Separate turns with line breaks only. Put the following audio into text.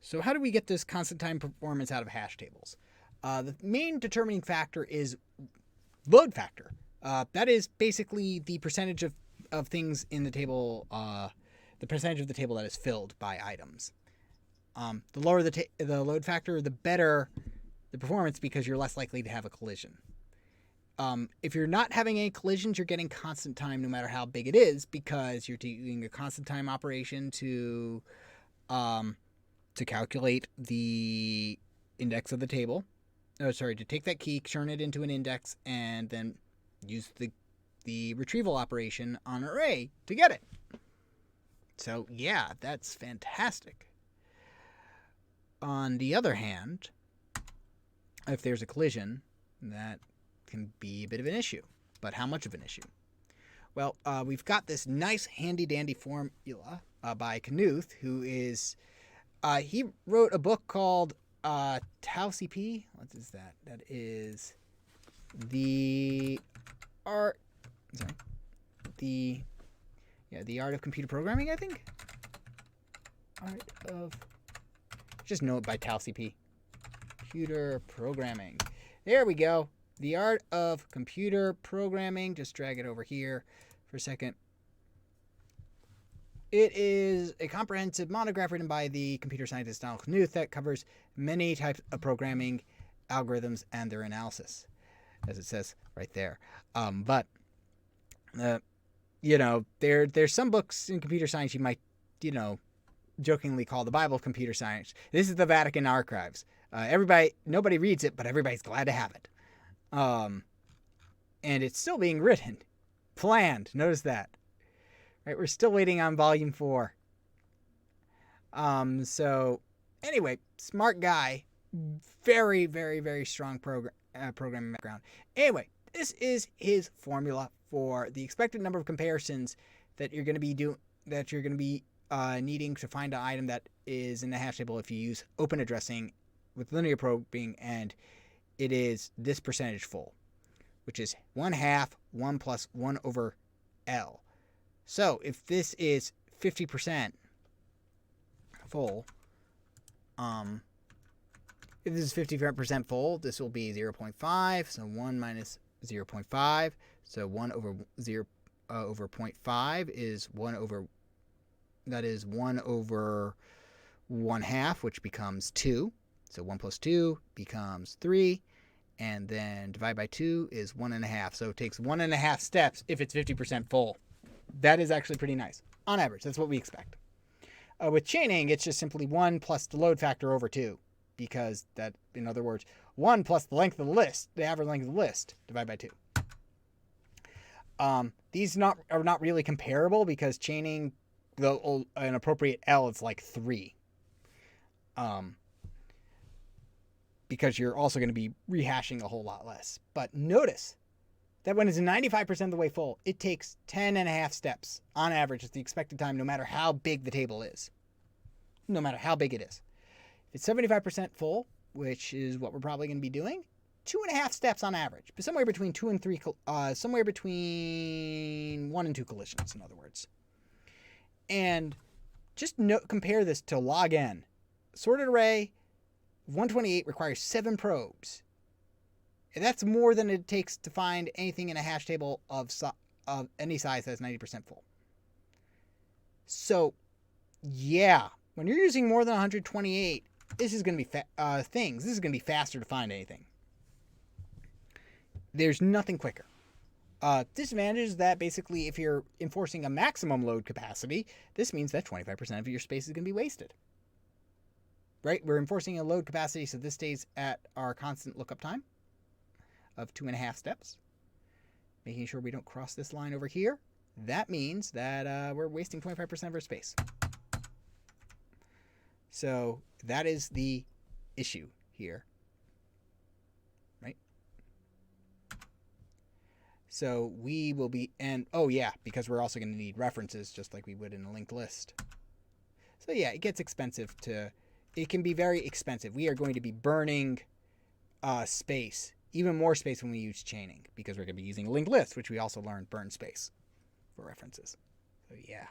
So how do we get this constant time performance out of hash tables? The main determining factor is load factor. That is basically the percentage of things in the table, the percentage of the table that is filled by items. The lower the load factor, the better the performance because you're less likely to have a collision. If you're not having any collisions, you're getting constant time no matter how big it is because you're doing a constant time operation to calculate the index of the table. To take that key, turn it into an index, and then use the retrieval operation on an array to get it. So yeah, that's fantastic. On the other hand, if there's a collision, that can be a bit of an issue. But how much of an issue? Well, we've got this nice handy-dandy formula by Knuth, who is... he wrote a book called Tau CP. What is that? That is the art... Sorry. The art of computer programming, I think? Art of... Just know it by Tau CP. Computer programming. There we go. The art of computer programming. Just drag it over here for a second. It is a comprehensive monograph written by the computer scientist Donald Knuth that covers many types of programming algorithms and their analysis, as it says right there. There's some books in computer science you might, jokingly call the Bible of computer science. This is the Vatican Archives. Nobody reads it, but everybody's glad to have it. And it's still being written. Planned. Notice that. Right, we're still waiting on volume 4. So anyway, smart guy. Very, very, very strong programming background. Anyway, this is his formula for the expected number of comparisons that you're going to be needing to find an item that is in the hash table if you use open addressing with linear probing, and it is this percentage full, which is 1/2 1 plus 1 over L. So if this is 50% full, if this is 50% full, this will be 0.5. So 1 minus 0.5. So 1 over 0 over 0.5 is 1 over. That is 1 over 1/2, which becomes 2. So 1 plus 2 becomes 3. And then divide by 2 is 1.5. So it takes 1.5 steps if it's 50% full. That is actually pretty nice. On average, that's what we expect. With chaining, it's just simply 1 plus the load factor over 2. Because that, in other words, 1 plus the length of the list, the average length of the list, divided by 2. These are not really comparable because chaining, an appropriate L is like 3. Because you're also going to be rehashing a whole lot less. But notice that when it's 95% of the way full, it takes 10.5 steps on average. It's the expected time no matter how big the table is. No matter how big it is. If it's 75% full, which is what we're probably going to be doing, 2.5 steps on average. But somewhere between 2 and 3, somewhere between 1 and 2 collisions, in other words. And just compare this to log n. Sorted array 128 requires 7 probes. And that's more than it takes to find anything in a hash table of any size that's 90% full. So, yeah, when you're using more than 128, this is going to be This is going to be faster to find anything. There's nothing quicker. Disadvantage is that basically if you're enforcing a maximum load capacity, this means that 25% of your space is going to be wasted. Right? We're enforcing a load capacity, so this stays at our constant lookup time of 2.5 steps. Making sure we don't cross this line over here. That means that we're wasting 25% of our space. So that is the issue here. Right? So we will be, because we're also going to need references just like we would in a linked list. So yeah, it gets expensive it can be very expensive. We are going to be burning space, even more space when we use chaining, because we're going to be using a linked list, which we also learned burn space for references. So yeah.